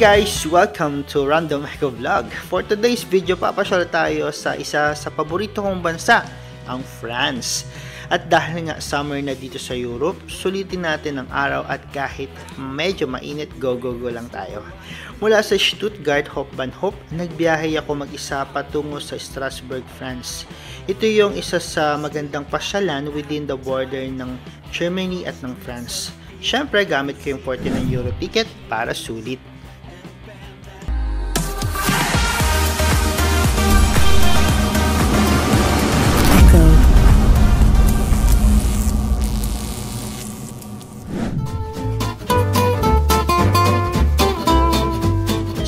guys! Welcome to Random Echo Vlog. For today's video, papasyal tayo sa isa sa paborito kong bansa, ang France. At dahil nga summer na dito sa Europe, sulitin natin ang araw at kahit medyo mainit, go lang tayo. Mula sa Stuttgart, Hauptbahnhof, nagbiyahe ako mag-isa patungo sa Strasbourg, France. Ito yung isa sa magandang pasyalan within the border ng Germany at ng France. Syempre, gamit ko yung 49 euro ticket para sulit.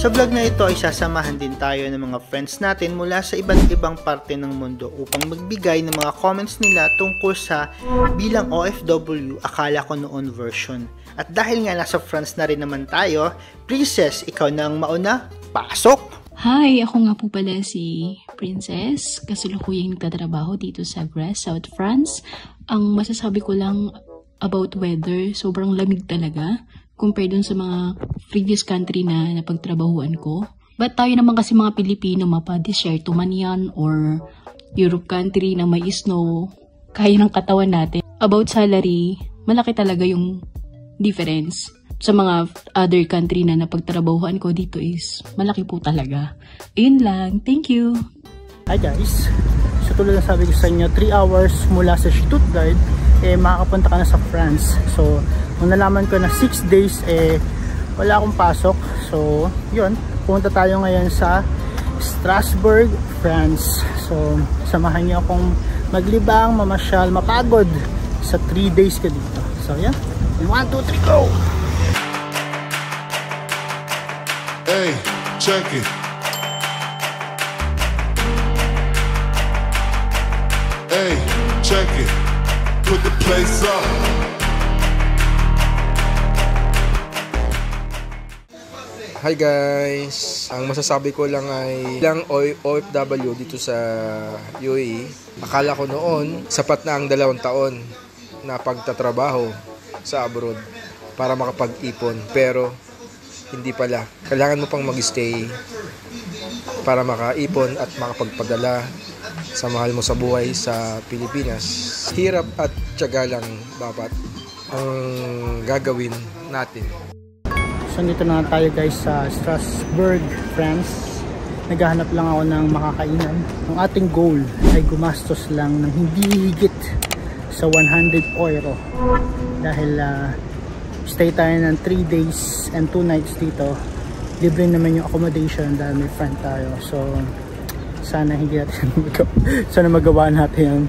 Sa vlog na ito ay sasamahan din tayo ng mga friends natin mula sa iba't ibang parte ng mundo upang magbigay ng mga comments nila tungkol sa bilang OFW akala ko noon version. At dahil nga nasa France na rin naman tayo, Princess, ikaw na ang mauna, pasok! Hi! Ako nga po pala si Princess, kasalukuyang nagtatrabaho dito sa Brest, South France. Ang masasabi ko lang about weather, sobrang lamig talaga compare dun sa mga previous country na napagtrabahuan ko. But tayo naman kasi mga Pilipino, mapa-desierto man yan or Europe country na may snow, kaya ng katawan natin. About salary, malaki talaga yung difference. Sa mga other country na napagtrabahuan ko dito is malaki po talaga. Ayun lang. Thank you! Hi guys! So tulad na sabi ko sa inyo, 3 hours mula sa Stuttgart, makakapunta ka na sa France. So, nung nalaman ko na 6 days, wala akong pasok. So, yun. Pumunta tayo ngayon sa Strasbourg, France. So, samahan niyo akong maglibang, mamasyal, mapagod sa 3 days ka dito. So, yan. 1, 2, 3, go! Hey, check it. Hey, check it. Put the place up. Hi guys! Ang masasabi ko lang ay ilang OFW dito sa UAE. Akala ko noon sapat na ang 2 taon na pagtatrabaho sa abroad para makapag-ipon. Pero hindi pala. Kailangan mo pang mag-stay para makaipon at makapagpadala sa mahal mo sa buhay sa Pilipinas. Hirap at tiyaga lang dapat ang gagawin natin. So dito na tayo guys sa Strasbourg, France. Naghahanap lang ako ng makakainan. Ang ating goal ay gumastos lang ng hindi higit sa 100 euro. Dahil stay tayo ng 3 days and 2 nights dito. Libre naman yung accommodation dahil may friend tayo. So sana hindi natin sana magawa natin yan.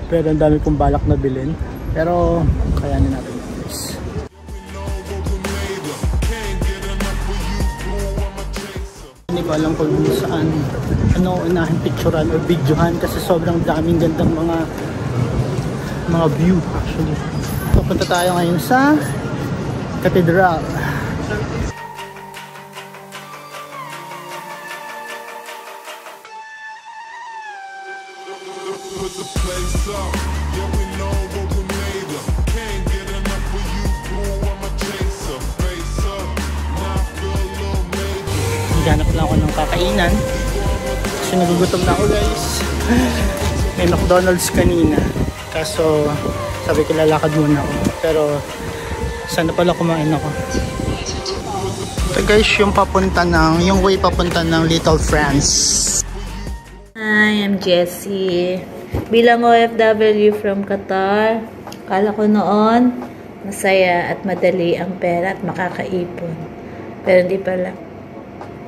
Pero ang dami kong balak na bilhin. Pero kayanin natin guys. Hindi ko alam kung saan ano unahin picturean o videohan kasi sobrang daming gandang mga view actually. Pupunta tayo ngayon sa Cathedral. Put the place up. Yeah, we know what we made of. Can't get enough of you, boo. I'm a chaser. Face up. Now I feel a little major. Naghanap lang ako ng kakainan kasi nagugutom na ako guys. May McDonald's kanina kaso sabi ko lalakad muna ako pero sana pala kumain ako. Ito guys yung way papunta ng Little France. Hi, I'm Jessie. Bilang OFW from Qatar, akala ko noon masaya at madali ang pera at makakaipon. Pero hindi pala.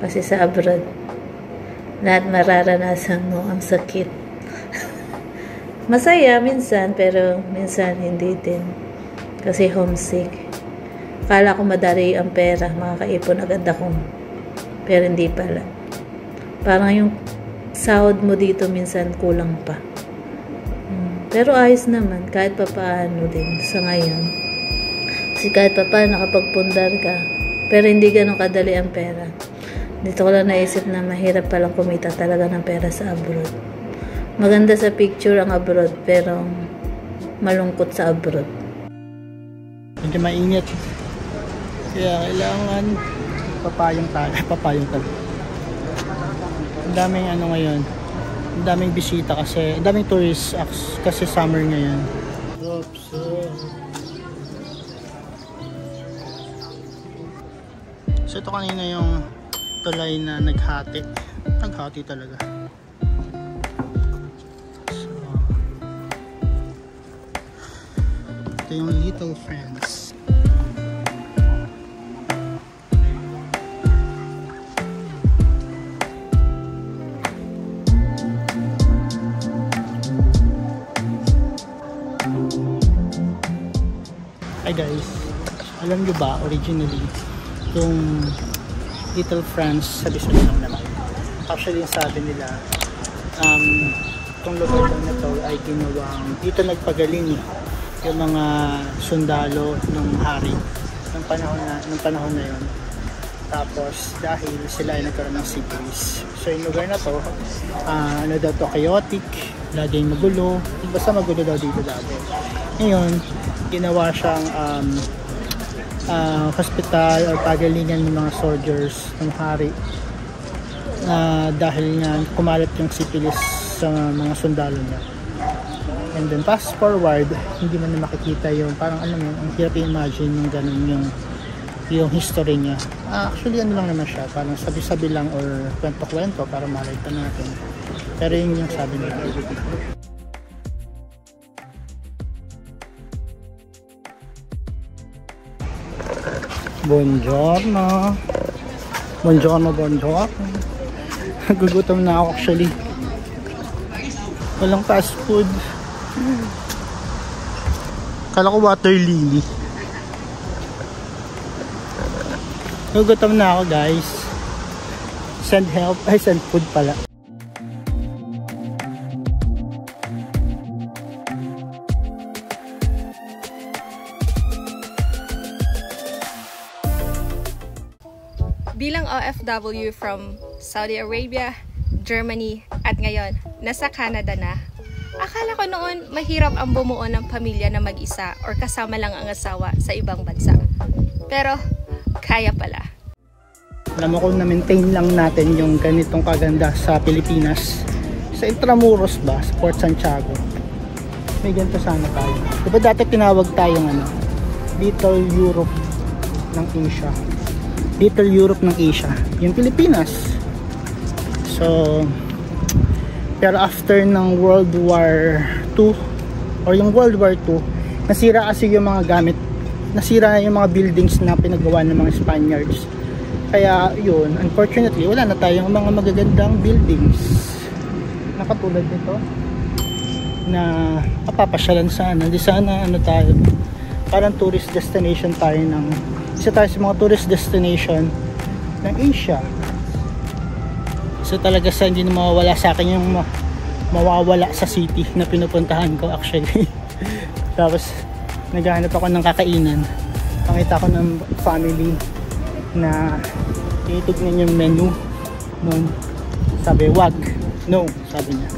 Kasi sa abroad, lahat mararanasan mo ang sakit. Masaya minsan, pero minsan hindi din. Kasi homesick. Akala ko madali ang pera, makakaipon agad ako. Pero hindi pala. Parang yung sahod mo dito minsan kulang pa. Pero ayos naman, kahit pa paano din sa ngayon. Kasi kahit pa paano nakapagpundar ka, pero hindi ganun kadali ang pera. Dito ko lang naisip na mahirap palang kumita talaga ng pera sa abroad. Maganda sa picture ang abroad, pero malungkot sa abroad. Medyo mainit. Kaya kailangan papayong talaga. Ang daming ano ngayon, ang daming bisita kasi, ang daming tourists kasi summer ngayon. Oops. So ito kanina yung tulay na naghati talaga. So ito yung Little Friends. Hi guys, alam nyo ba originally itong Little Friends sa Luzon lang naman. Actually yung sabi nila itong lugar lang na to ay ginawang dito nagpagaling yung mga sundalo ng hari ng panahon na yun. Tapos dahil sila ay nagkaroon ng cities, so yung lugar na to ano daw to, chaotic, laging magulo, basta magulo daw dito dati. Ngayon ginawa siyang hospital or pagalingan ng mga soldiers ng hari dahil nga kumalat yung syphilis sa mga sundalo niya. And then fast forward, hindi man na makikita yung parang alam mo, ang hirap i-imagine yung ganun yung history niya. Actually ano lang naman siya, parang sabi-sabi lang or kwento-kwento para makita natin. Pero yun yung sabi nila. Buongiorno. Nagugutom na ako actually. Walang fast food. Kala ko water lily. Nagugutom na ako guys. Send help. Ay, send food pala. Bilang OFW from Saudi Arabia, Germany, at ngayon, nasa Canada na, akala ko noon mahirap ang bumuo ng pamilya na mag-isa or kasama lang ang asawa sa ibang bansa. Pero, kaya pala. Alam mo kung na-maintain lang natin yung ganitong kaganda sa Pilipinas, sa Intramuros ba, sa Port Santiago, may ganito sana tayo. Diba dati tinawag tayong Little Europe ng Asia. Little Europe ng Asia, yung Pilipinas. So, pero after ng World War II or yung World War II, nasira kasi yung mga gamit, nasira yung mga buildings na pinagawa ng mga Spaniards. Kaya yun, unfortunately, wala na tayong mga magagandang buildings na katulad nito na papapasyalan sana. Di sana ano tayo, parang tourist destination tayo isa tayo sa mga tourist destination ng Asia. So talaga sa hindi na mawawala sa akin yung mawawala sa city na pinupuntahan ko actually. Tapos naghahanap ako ng kakainan. Pakita ko ng family na tinitignan yung menu noon. Sabi wag, no, sabi niya.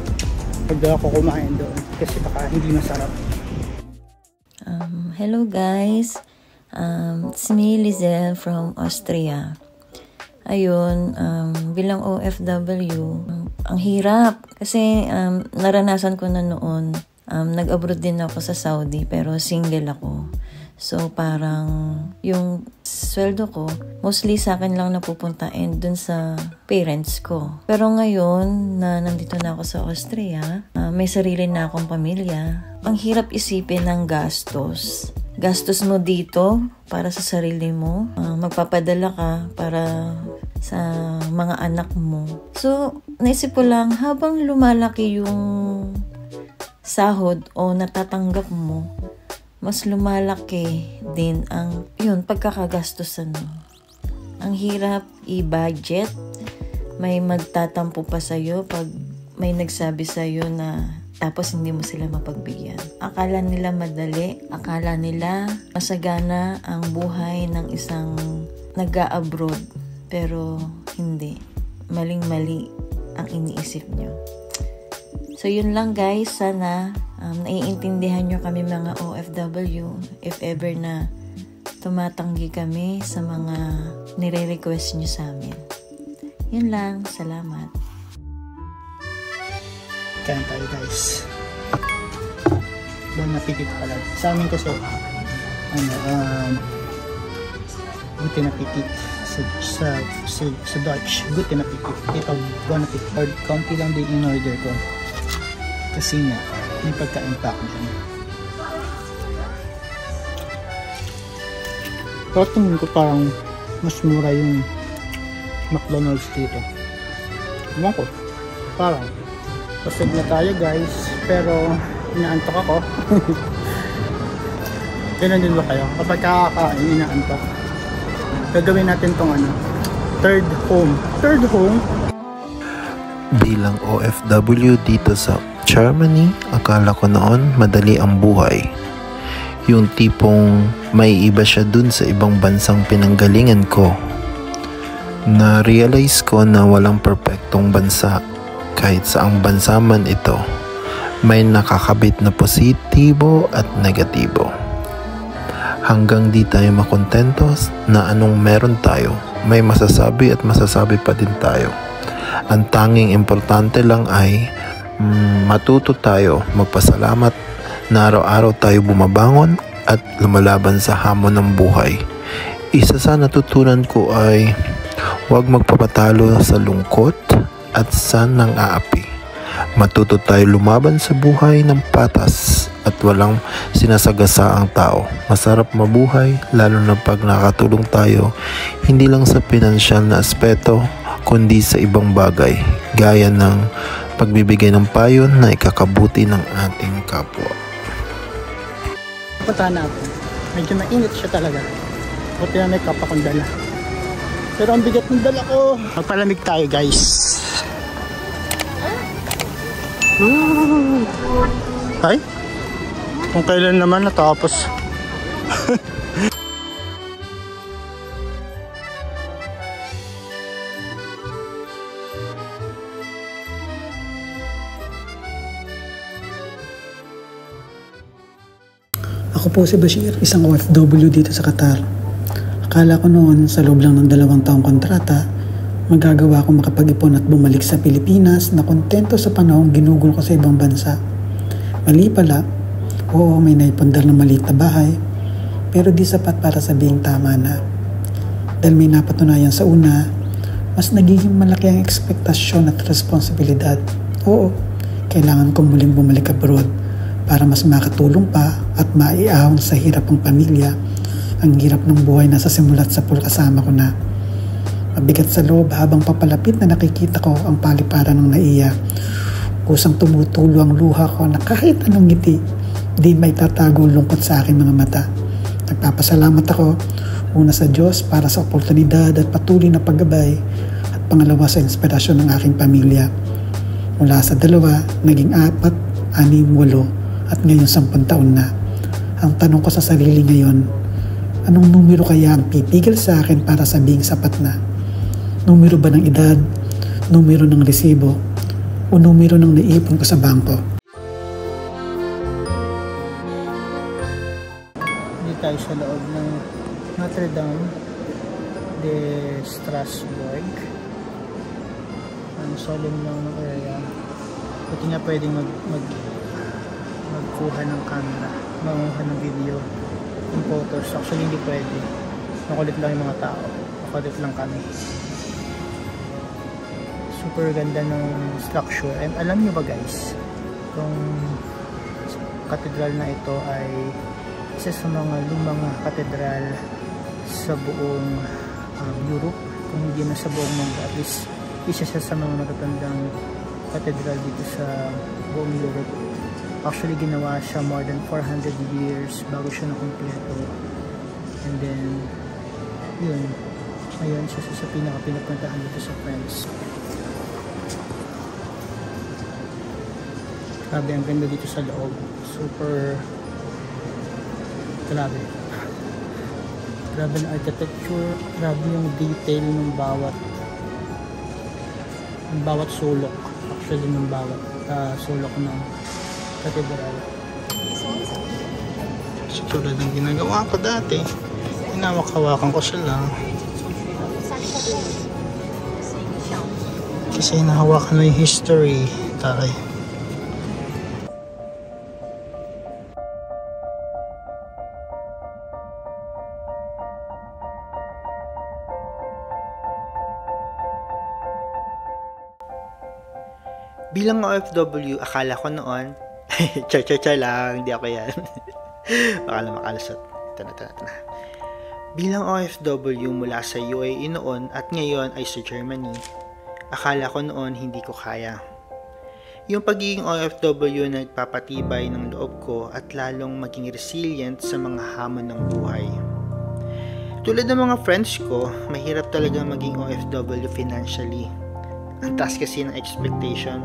Huwag daw ako kumain doon kasi baka hindi masarap. Hello guys. It's me, Lizelle from Austria. Ayun, bilang OFW, ang hirap. Kasi naranasan ko na noon, nag-abroad din ako sa Saudi pero single ako. So parang yung sweldo ko, mostly sa akin lang napupunta and dun sa parents ko. Pero ngayon na nandito na ako sa Austria, may sarili na akong pamilya. Ang hirap isipin ng gastos. Gastos mo dito para sa sarili mo, magpapadala ka para sa mga anak mo. So, naisip ko lang, habang lumalaki yung sahod o natatanggap mo, mas lumalaki din ang pagkakagastosan mo. Ang hirap i-budget. May magtatampo pa sa'yo pag may nagsabi sa'yo na tapos hindi mo sila mapagbigyan. Akala nila madali, akala nila masagana ang buhay ng isang nag-a-abroad. Pero hindi. Maling-mali ang iniisip nyo. So yun lang guys, sana naiintindihan nyo kami mga OFW if ever na tumatanggi kami sa mga nire-request nyo sa amin. Yun lang, salamat. Kain tayo guys. Bon appetit pala. Sa amin kasi, guten appetit. Sa Dutch, guten appetit. Ito, bon appetit. Or konti lang din in order ko. Kasi nga, may pagkain pa ako dyan. Pero tingin ko parang mas mura yung McDonald's dito. Ewan ko. Parang pasig na tayo guys. Pero inaantok ako. Ganun din ba kayo? Kapag kakakain, inaantok. Gagawin natin tong third home. Third home? Bilang OFW dito sa Germany, akala ko noon madali ang buhay. Yung tipong may iba siya dun sa ibang bansang pinanggalingan ko. Na-realize ko na walang perpektong bansa. Kahit saang bansa man ito, may nakakabit na positibo at negatibo. Hanggang di tayo makontento na anong meron tayo, may masasabi at masasabi pa din tayo. Ang tanging importante lang ay matuto tayo magpasalamat na araw-araw tayo bumabangon at lumalaban sa hamon ng buhay. Isa sa natutunan ko ay huwag magpapatalo sa lungkot at sa nang-aapi. Matuto tayo lumaban sa buhay ng patas at walang sinasagasa ang tao. Masarap mabuhay lalo na pag nakatulong tayo hindi lang sa pinansyal na aspeto kundi sa ibang bagay gaya ng pagbibigay ng payo na ikakabuti ng ating kapwa. Punta natin. Medyo mainit siya talaga. Buti na may cup akong dala. Pero ang bigat ng dala ko. Magpalamig tayo guys. Ay? Kung kailan naman natapos. Ako po si Bashir, isang OFW dito sa Qatar. Akala ko noon sa loob lang ng 2 taong kontrata, magagawa ko makapag-ipon at bumalik sa Pilipinas na kontento sa panahong ginugol ko sa ibang bansa. Mali pala, oo may naipundar ng maliit na bahay, pero di sapat para sabihing tama na. Dahil may napatunayan sa una, mas nagiging malaki ang ekspektasyon at responsibilidad. Oo, kailangan kong muling bumalik abroad para mas makatulong pa at maiahon sa hirap ng pamilya. Ang hirap ng buhay na sa simulat sa pool kasama ko na. Mabigat sa loob habang papalapit na nakikita ko ang paliparan ng naiya. Kusang tumutulo ang luha ko na kahit anong ngiti, di may tatago lungkot sa aking mga mata. Nagpapasalamat ako, una sa Diyos para sa oportunidad at patuloy na paggabay, at pangalawa sa inspirasyon ng aking pamilya. Mula sa 2, naging 4, 6, 8, at ngayon 10 taon na. Ang tanong ko sa sarili ngayon, anong numero kaya ang pipigil sa akin para sabing sapat na? Numero ba ng edad? Numero ng resibo? O numero ng naipon ko sa bangko? Hindi tayo sa loob ng Notre Dame de Strasbourg. Ang solemn lang ng area. Buti nga pwedeng magkuha ng camera, manguha ng video, ng photos. Actually hindi pwede. Makulit lang yung mga tao. Makulit lang kami. Super ganda ng structure. And alam nyo ba guys, kung katedral na ito ay isa sa mga lumang katedral sa buong Europe. Kung hindi na sa buong mundo, at least isa siya sa mga matatandang katedral dito sa buong Europe. Actually ginawa siya more than 400 years bago siya nakumpleto. And then yun, ayun siya sa pinaka-pinapuntahan dito sa France. Grabe, ang ganda dito sa loob. Super grabe. Grabe na architecture, grabe yung detail ng bawat sulok. Actually ng bawat sulok ng katedral. Siguro ng ginagawa ko dati. Hinawak-hawakan ko sila. Kasi hinahawakan mo yung history, taray. Bilang OFW, akala ko noon, char lang, hindi ako yan. Baka lang makalusot. Ito na. Bilang OFW mula sa UAE noon at ngayon ay sa Germany, akala ko noon hindi ko kaya. Yung pagiging OFW na nagpapatibay ng loob ko at lalong maging resilient sa mga hamon ng buhay. Tulad ng mga friends ko, mahirap talaga maging OFW financially. Ang taas kasi ng expectation.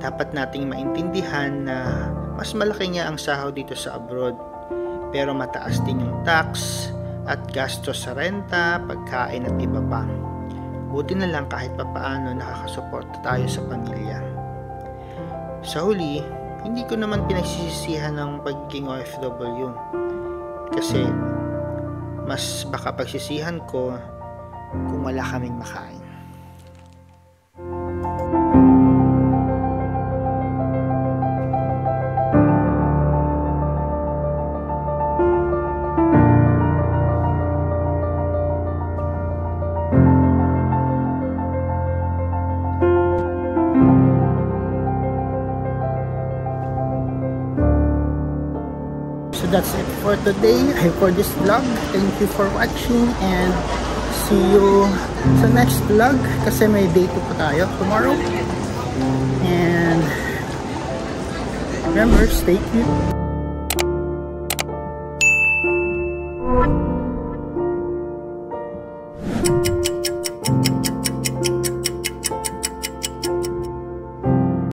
Dapat nating maintindihan na mas malaki nga ang sahod dito sa abroad, pero mataas din yung tax at gastos sa renta, pagkain at iba pa. Buti na lang kahit papaano nakakasuporta tayo sa pamilya. Sa huli, hindi ko naman pinagsisisihan ng pagiging OFW kasi mas baka pagsisihan ko kung wala kaming makain. So that's it for today, for this vlog. Thank you for watching and see you sa next vlog kasi may day 2 pa tayo tomorrow. And remember, stay cute.